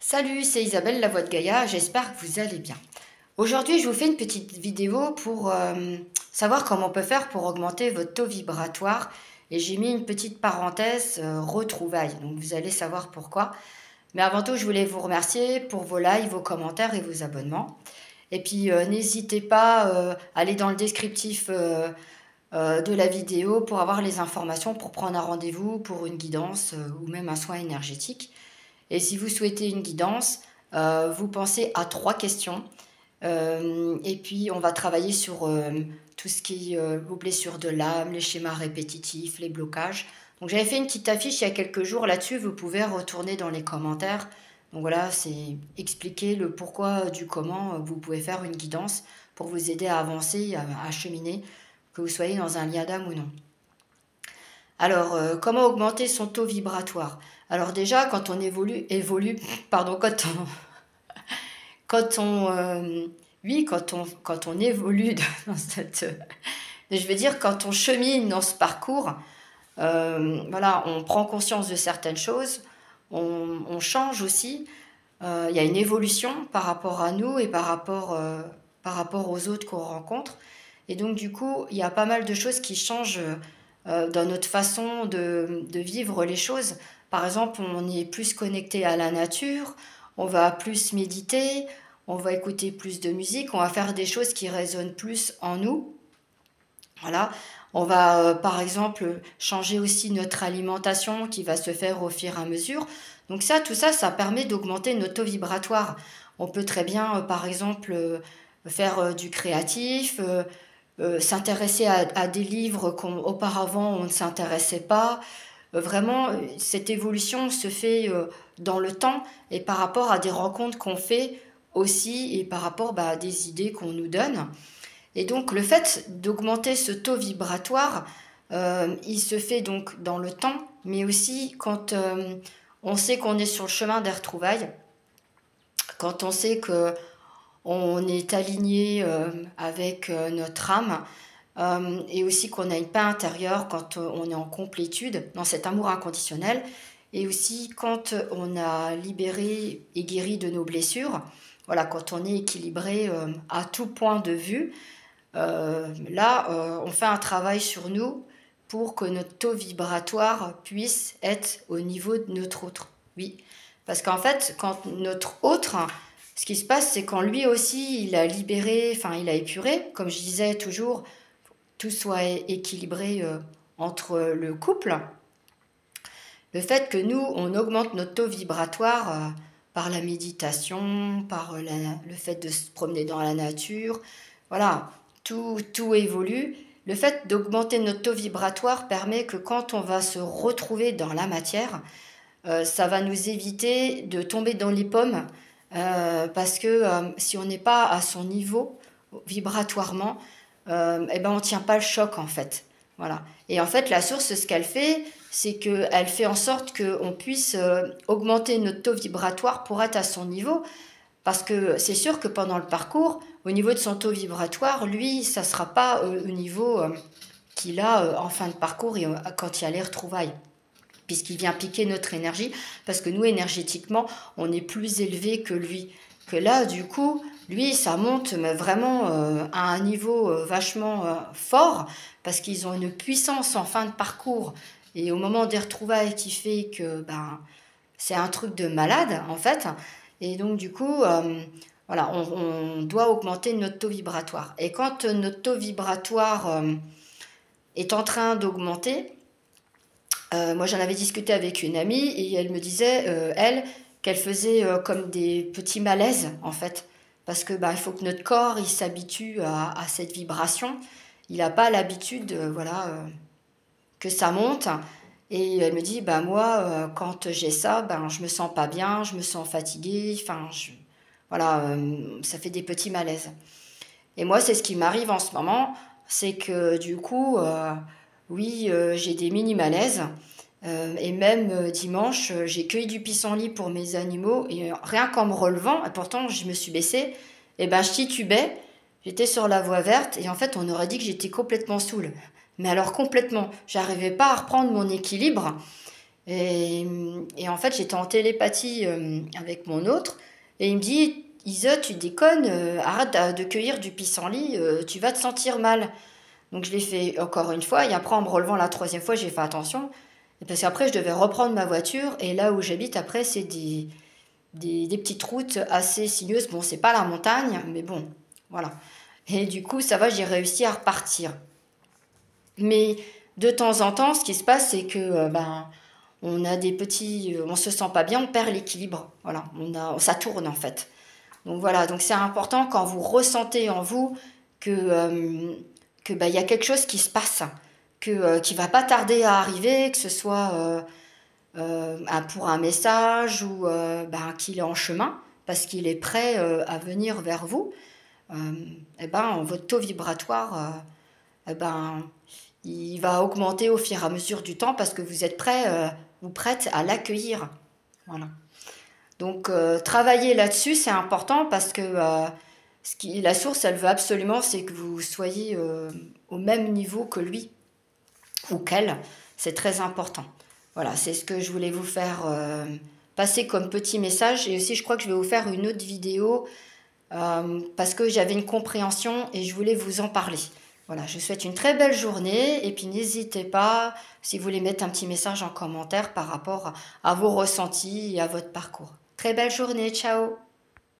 Salut, c'est Isabelle, la voix de Gaïa, j'espère que vous allez bien. Aujourd'hui, je vous fais une petite vidéo pour savoir comment on peut faire pour augmenter votre taux vibratoire. Et j'ai mis une petite parenthèse retrouvailles, donc vous allez savoir pourquoi. Mais avant tout, je voulais vous remercier pour vos likes, vos commentaires et vos abonnements. Et puis, n'hésitez pas à aller dans le descriptif de la vidéo pour avoir les informations, pour prendre un rendez-vous pour une guidance ou même un soin énergétique. Et si vous souhaitez une guidance, vous pensez à 3 questions. Et puis, on va travailler sur tout ce qui est vos blessures de l'âme, les schémas répétitifs, les blocages. Donc, j'avais fait une petite affiche il y a quelques jours là-dessus. Vous pouvez retourner dans les commentaires. Donc voilà, c'est expliquer le pourquoi du comment vous pouvez faire une guidance pour vous aider à avancer, à cheminer, que vous soyez dans un lien d'âme ou non. Alors, comment augmenter son taux vibratoire? Alors déjà, quand on pardon, quand on, oui, quand on évolue dans je veux dire, quand on chemine dans ce parcours, voilà, on prend conscience de certaines choses, on change aussi. Il y a une évolution par rapport à nous et par rapport aux autres qu'on rencontre. Et donc, du coup, il y a pas mal de choses qui changent dans notre façon de vivre les choses. Par exemple, on est plus connecté à la nature, on va plus méditer, on va écouter plus de musique, on va faire des choses qui résonnent plus en nous. Voilà. On va, par exemple, changer aussi notre alimentation qui va se faire au fur et à mesure. Donc ça, tout ça, ça permet d'augmenter notre taux vibratoire. On peut très bien, par exemple, faire du créatif, s'intéresser à des livres qu'auparavant on ne s'intéressait pas. Vraiment, cette évolution se fait dans le temps et par rapport à des rencontres qu'on fait aussi et par rapport à des idées qu'on nous donne. Et donc le fait d'augmenter ce taux vibratoire, il se fait donc dans le temps, mais aussi quand on sait qu'on est sur le chemin des retrouvailles, quand on sait que on est aligné avec notre âme et aussi qu'on a une paix intérieure quand on est en complétude dans cet amour inconditionnel et aussi quand on a libéré et guéri de nos blessures, voilà, quand on est équilibré à tout point de vue. On fait un travail sur nous pour que notre taux vibratoire puisse être au niveau de notre autre. Oui, parce qu'en fait, quand notre autre, ce qui se passe, c'est quand lui aussi, il a libéré, enfin, il a épuré, comme je disais toujours, tout soit équilibré entre le couple. Le fait que nous, on augmente notre taux vibratoire par la méditation, par le fait de se promener dans la nature, voilà, tout évolue. Le fait d'augmenter notre taux vibratoire permet que quand on va se retrouver dans la matière, ça va nous éviter de tomber dans les pommes parce que si on n'est pas à son niveau vibratoirement, eh ben on tient pas le choc en fait. Voilà. Et en fait, la source, ce qu'elle fait, c'est qu'elle fait en sorte qu'on puisse augmenter notre taux vibratoire pour être à son niveau. Parce que c'est sûr que pendant le parcours, au niveau de son taux vibratoire, lui, ça ne sera pas au niveau qu'il a en fin de parcours et quand il y a les retrouvailles. Puisqu'il vient piquer notre énergie, parce que nous, énergétiquement, on est plus élevé que lui. Que là, du coup, lui, ça monte mais vraiment à un niveau vachement fort, parce qu'ils ont une puissance en fin de parcours. Et au moment des retrouvailles qui fait que c'est un truc de malade, en fait. Et donc, du coup, voilà, on doit augmenter notre taux vibratoire. Et quand notre taux vibratoire est en train d'augmenter, moi, j'en avais discuté avec une amie et elle me disait, qu'elle faisait comme des petits malaises, en fait. Parce que il faut que notre corps, il s'habitue à cette vibration. Il n'a pas l'habitude, voilà, que ça monte. Et elle me dit, moi, quand j'ai ça, je me sens pas bien, je me sens fatiguée, enfin, voilà, ça fait des petits malaises. Et moi, c'est ce qui m'arrive en ce moment, c'est que du coup, oui, j'ai des mini-malaises. Et même dimanche, j'ai cueilli du pissenlit pour mes animaux. Et rien qu'en me relevant, et pourtant je me suis baissée, et je titubais. J'étais sur la voie verte. Et en fait, on aurait dit que j'étais complètement saoule. Mais alors complètement. J'arrivais pas à reprendre mon équilibre. Et en fait, j'étais en télépathie avec mon autre, et il me dit, Isa, tu déconnes, arrête de cueillir du pissenlit, tu vas te sentir mal. Donc je l'ai fait encore une fois, et après en me relevant la troisième fois, j'ai fait attention, et parce qu'après je devais reprendre ma voiture, et là où j'habite après, c'est des petites routes assez sinueuses. Bon, c'est pas la montagne, mais bon, voilà. Et du coup, ça va, j'ai réussi à repartir. Mais de temps en temps, ce qui se passe, c'est que on a des petits, on se sent pas bien, on perd l'équilibre. Voilà, ça tourne en fait. Donc voilà, donc c'est important quand vous ressentez en vous que il y a quelque chose qui se passe, qui va pas tarder à arriver, que ce soit pour un message ou qu'il est en chemin parce qu'il est prêt à venir vers vous. Votre taux vibratoire, il va augmenter au fur et à mesure du temps parce que vous êtes prêt ou prête à l'accueillir. Voilà. Donc, travailler là-dessus, c'est important parce que la source, elle veut absolument, c'est que vous soyez au même niveau que lui ou qu'elle. C'est très important. Voilà, c'est ce que je voulais vous faire passer comme petit message. Et aussi, je crois que je vais vous faire une autre vidéo parce que j'avais une compréhension et je voulais vous en parler. Voilà, je vous souhaite une très belle journée et puis n'hésitez pas, si vous voulez mettre un petit message en commentaire par rapport à vos ressentis et à votre parcours. Très belle journée, ciao!